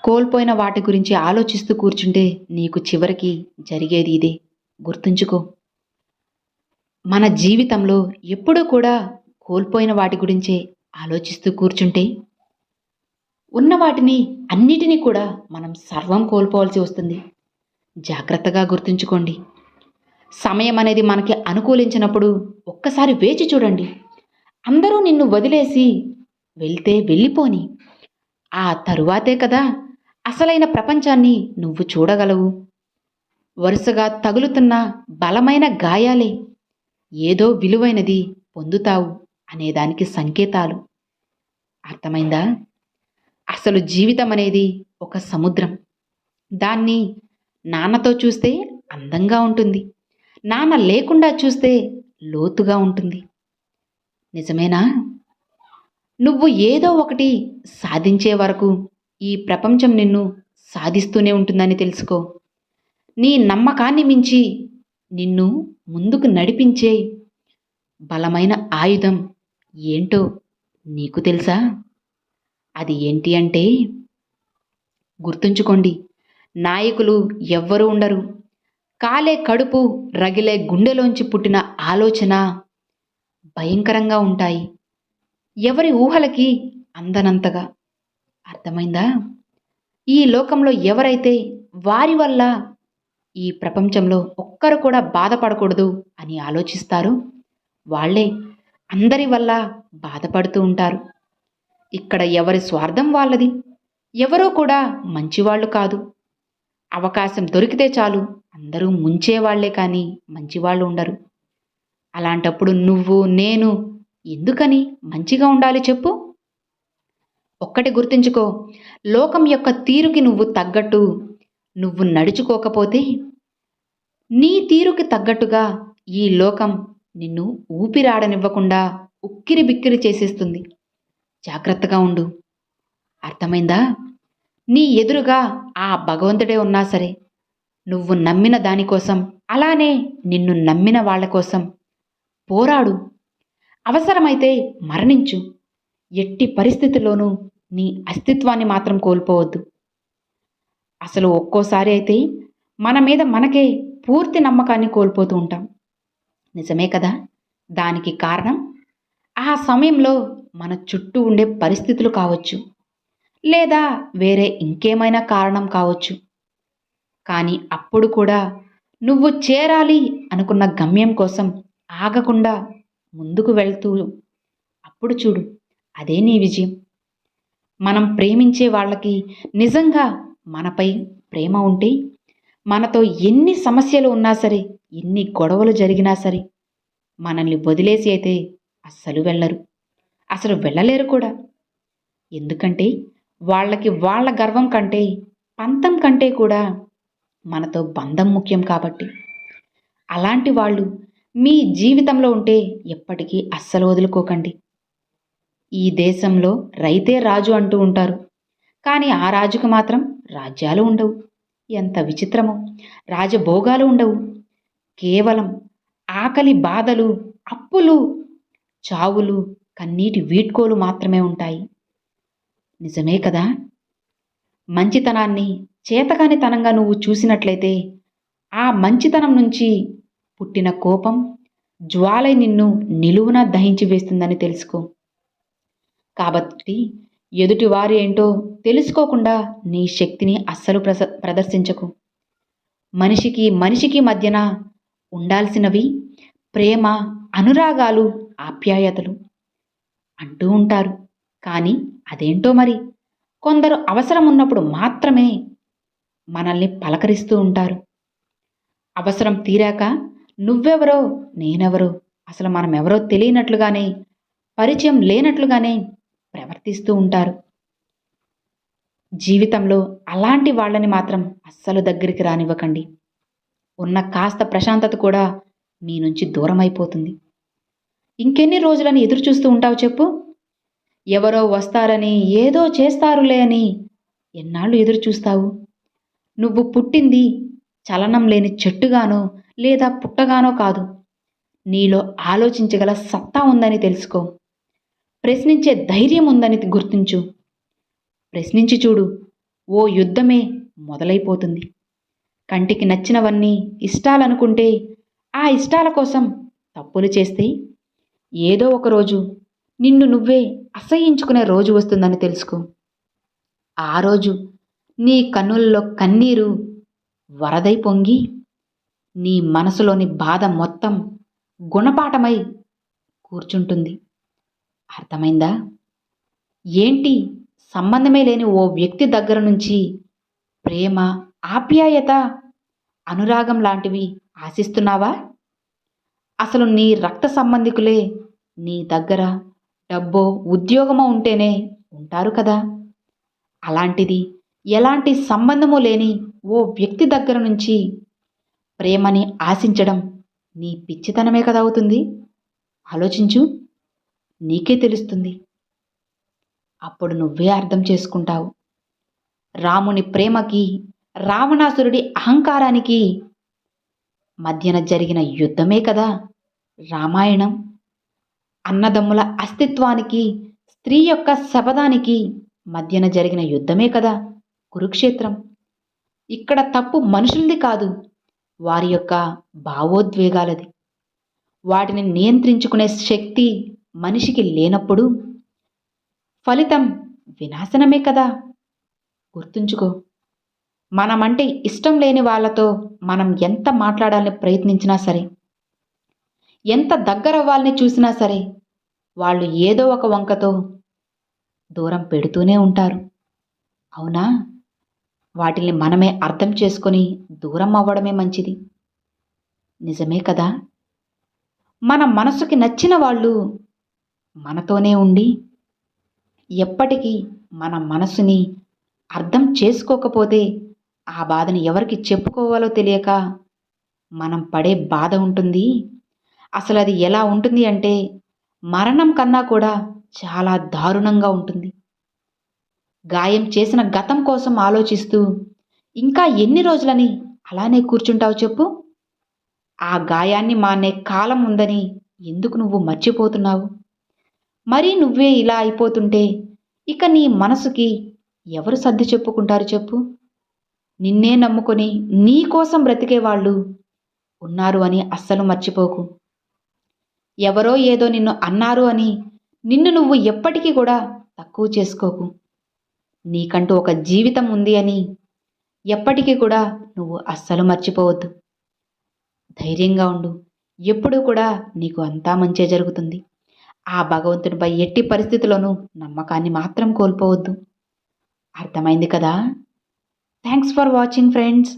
కోల్పోయిన వాటి గురించి ఆలోచిస్తూ కూర్చుంటే నీకు చివరికి జరిగేది ఇదే. గుర్తుంచుకో. మన జీవితంలో ఎప్పుడూ కూడా కోల్పోయిన వాటి గురించే ఆలోచిస్తూ కూర్చుంటే ఉన్న వాటిని అన్నిటినీ కూడా మనం సర్వం కోల్పోవాల్సి వస్తుంది. జాగ్రత్తగా గుర్తుంచుకోండి. సమయం అనేది మనకి అనుకూలించినప్పుడు ఒక్కసారి వేచి చూడండి. అందరూ నిన్ను వదిలేసి వెళ్తే వెళ్ళిపోని. ఆ తరువాతే కదా అసలైన ప్రపంచాన్ని నువ్వు చూడగలవు. వరుసగా తగులుతున్న బలమైన గాయాలే ఏదో విలువైనది పొందుతావు అనేదానికి సంకేతాలు. అర్థమైందా? అసలు జీవితం అనేది ఒక సముద్రం. దాన్ని నాన్నతో చూస్తే అందంగా ఉంటుంది, నాన్న లేకుండా చూస్తే లోతుగా ఉంటుంది. నిజమేనా? నువ్వు ఏదో ఒకటి సాధించే వరకు ఈ ప్రపంచం నిన్ను సాధిస్తూనే ఉంటుందని తెలుసుకో. నీ నమ్మకాన్ని మించి నిన్ను ముందుకు నడిపించే బలమైన ఆయుధం ఏంటో నీకు తెలుసా? అది ఏంటి అంటే, గుర్తుంచుకోండి, నాయకులు ఎవ్వరూ ఉండరు. కాలే కడుపు, రగిలే గుండెలోంచి పుట్టిన ఆలోచన భయంకరంగా ఉంటాయి. ఎవరి ఊహలకి అందనంతగా. అర్థమైందా? ఈ లోకంలో ఎవరైతే వారి వల్ల ఈ ప్రపంచంలో ఒక్కరు కూడా బాధపడకూడదు అని ఆలోచిస్తారో వాళ్ళే అందరి వల్ల బాధపడుతూ ఉంటారు. ఇక్కడ ఎవరి స్వార్థం వాళ్ళది. ఎవరూ కూడా మంచివాళ్ళు కాదు. అవకాశం దొరికితే చాలు అందరూ ముంచేవాళ్లే కానీ మంచివాళ్ళు ఉండరు. అలాంటప్పుడు నువ్వు నేను ఎందుకని మంచిగా ఉండాలి చెప్పు? ఒక్కటి గుర్తుంచుకో, లోకం యొక్క తీరుకి నువ్వు తగ్గట్టు నువ్వు నడుచుకోకపోతే నీ తీరుకి తగ్గట్టుగా ఈ లోకం నిన్ను ఊపిరాడనివ్వకుండా ఉక్కిరి బిక్కిరి చేసేస్తుంది. జాగ్రత్తగా ఉండు. అర్థమైందా? నీ ఎదురుగా ఆ భగవంతుడే ఉన్నా సరే, నువ్వు నమ్మిన దానికోసం, అలానే నిన్ను నమ్మిన వాళ్ళ కోసం పోరాడు. అవసరమైతే మరణించు. ఎట్టి పరిస్థితుల్లోనూ నీ అస్తిత్వాన్ని మాత్రం కోల్పోవద్దు. అసలు ఒక్కోసారి అయితే మన మీద మనకే పూర్తి నమ్మకాన్ని కోల్పోతూ ఉంటాం. నిజమే కదా? దానికి కారణం ఆ సమయంలో మన చుట్టూ ఉండే పరిస్థితులు కావచ్చు, లేదా వేరే ఇంకేమైనా కారణం కావచ్చు. కానీ అప్పుడు కూడా నువ్వు చేరాలి అనుకున్న గమ్యం కోసం ఆగకుండా ముందుకు వెళ్తూ అప్పుడు చూడు, అదే నీ విజయం. మనం ప్రేమించే వాళ్ళకి నిజంగా మనపై ప్రేమ ఉంటే మనతో ఎన్ని సమస్యలు ఉన్నా సరే, ఎన్ని గొడవలు జరిగినా సరే మనల్ని వదిలేసి అయితే అస్సలు వెళ్ళరు. అసలు వెళ్ళలేరు కూడా. ఎందుకంటే వాళ్ళకి వాళ్ళ గర్వం కంటే, పంతం కంటే కూడా మనతో బంధం ముఖ్యం కాబట్టి. అలాంటి వాళ్ళు మీ జీవితంలో ఉంటే ఎప్పటికీ అస్సలు వదులుకోకండి. ఈ దేశంలో రైతే రాజు అంటూ ఉంటారు. కానీ ఆ రాజుకు మాత్రం రాజ్యాలు ఉండవు. ఎంత విచిత్రమో! రాజభోగాలు ఉండవు. కేవలం ఆకలి బాధలు, అప్పులు, చావులు, కన్నీటి వీడ్కోలు మాత్రమే ఉంటాయి. నిజమే కదా? మంచితనాన్ని చేతకానితనంగా నువ్వు చూసినట్లయితే ఆ మంచితనం నుంచి పుట్టిన కోపం జ్వాలై నిన్ను నిలువునా దహించి వేస్తుందని తెలుసుకో. కాబట్టి ఎదుటివారు ఏంటో తెలుసుకోకుండా నీ శక్తిని అస్సలు ప్రదర్శించకు. మనిషికి మనిషికి మధ్యన ఉండాల్సినవి ప్రేమ, అనురాగాలు, ఆప్యాయతలు అంటూ ఉంటారు. కానీ అదేంటో మరి కొందరు అవసరం ఉన్నప్పుడు మాత్రమే మనల్ని పలకరిస్తూ ఉంటారు. అవసరం తీరాక నువ్వెవరో నేనెవరో అసలు మనం ఎవరో తెలియనట్లుగానే, పరిచయం లేనట్లుగానే ప్రవర్తిస్తూ ఉంటారు. జీవితంలో అలాంటి వాళ్ళని మాత్రం అస్సలు దగ్గరికి రానివ్వకండి. ఉన్న కాస్త ప్రశాంతత కూడా మీ నుంచి దూరం అయిపోతుంది. ఇంకెన్ని రోజులని ఎదురు చూస్తూ ఉంటావు చెప్పు? ఎవరో వస్తారని, ఏదో చేస్తారులే అని ఎన్నాళ్ళు ఎదురు చూస్తావు? నువ్వు పుట్టింది చలనం లేని చెట్టుగానో లేదా పుట్టగానో కాదు. నీలో ఆలోచించగల సత్తా ఉందని తెలుసుకో. ప్రశ్నించే ధైర్యం ఉందని గుర్తించు. ప్రశ్నించి చూడు. ఓ యుద్ధమే మొదలైపోతుంది. కంటికి నచ్చినవన్నీ ఇష్టాలనుకుంటే, ఆ ఇష్టాల కోసం తప్పులు చేస్తే, ఏదో ఒకరోజు నిన్ను నువ్వే అసహ్యించుకునే రోజు వస్తుందని తెలుసుకో. ఆ రోజు నీ కన్నుల్లో కన్నీరు వరదై పొంగి, నీ మనసులోని బాధ మొత్తం గుణపాఠమై కూర్చుంటుంది. అర్థమైందా? ఏంటి, సంబంధమే లేని ఓ వ్యక్తి దగ్గర నుంచి ప్రేమ, ఆప్యాయత, అనురాగం లాంటివి ఆశిస్తున్నావా? అసలు నీ రక్త సంబంధికులే నీ దగ్గర డబ్బో, ఉద్యోగమో ఉంటేనే ఉంటారు కదా. అలాంటిది ఎలాంటి సంబంధము లేని ఓ వ్యక్తి దగ్గర నుంచి ప్రేమని ఆశించడం నీ పిచ్చితనమే కదా అవుతుంది. ఆలోచించు, నీకే తెలుస్తుంది. అప్పుడు నువ్వే అర్థం చేసుకుంటావు. రాముని ప్రేమకి, రావణాసురుడి అహంకారానికి మధ్యన జరిగిన యుద్ధమే కదా రామాయణం. అన్నదమ్ముల అస్తిత్వానికి, స్త్రీ యొక్క శపథానికి మధ్యన జరిగిన యుద్ధమే కదా కురుక్షేత్రం. ఇక్కడ తప్పు మనుషులది కాదు, వారి యొక్క భావోద్వేగాలది. వాటిని నియంత్రించుకునే శక్తి మనిషికి లేనప్పుడు ఫలితం వినాశనమే కదా. గుర్తుంచుకో, మనమంటే ఇష్టం లేని వాళ్ళతో మనం ఎంత మాట్లాడాలని ప్రయత్నించినా సరే, ఎంత దగ్గరవ్వాలని చూసినా సరే, వాళ్ళు ఏదో ఒక వంకతో దూరం పెడుతూనే ఉంటారు. అవునా? వాటిని మనమే అర్థం చేసుకొని దూరం అవ్వడమే మంచిది. నిజమే కదా. మన మనసుకి నచ్చిన వాళ్ళు మనతోనే ఉండి ఎప్పటికీ మన మనసుని అర్థం చేసుకోకపోతే ఆ బాధని ఎవరికి చెప్పుకోవాలో తెలియక మనం పడే బాధ ఉంటుంది. అసలు అది ఎలా ఉంటుంది అంటే మరణం కన్నా కూడా చాలా దారుణంగా ఉంటుంది. గాయం చేసిన గతం కోసం ఆలోచిస్తూ ఇంకా ఎన్ని రోజులని అలానే కూర్చుంటావు చెప్పు? ఆ గాయాన్ని మానే కాలం ఉందని ఎందుకు నువ్వు మర్చిపోతున్నావు? మరీ నువ్వే ఇలా అయిపోతుంటే ఇక నీ మనసుకి ఎవరు సర్ది చెప్పుకుంటారు చెప్పు? నిన్నే నమ్ముకొని నీ కోసం బ్రతికే వాళ్ళు ఉన్నారు అని అస్సలు మర్చిపోకు. ఎవరో ఏదో నిన్ను అన్నారు అని నిన్ను నువ్వు ఎప్పటికీ కూడా తక్కువ చేసుకోకు. నీకంటూ ఒక జీవితం ఉంది అని ఎప్పటికీ కూడా నువ్వు అస్సలు మర్చిపోవద్దు. ధైర్యంగా ఉండు. ఎప్పుడూ కూడా నీకు అంతా మంచే జరుగుతుంది. ఆ భగవంతునిపై ఎట్టి పరిస్థితుల్లోనూ నమ్మకాన్ని మాత్రం కోల్పోవద్దు. అర్థమైంది కదా? Thanks for watching friends.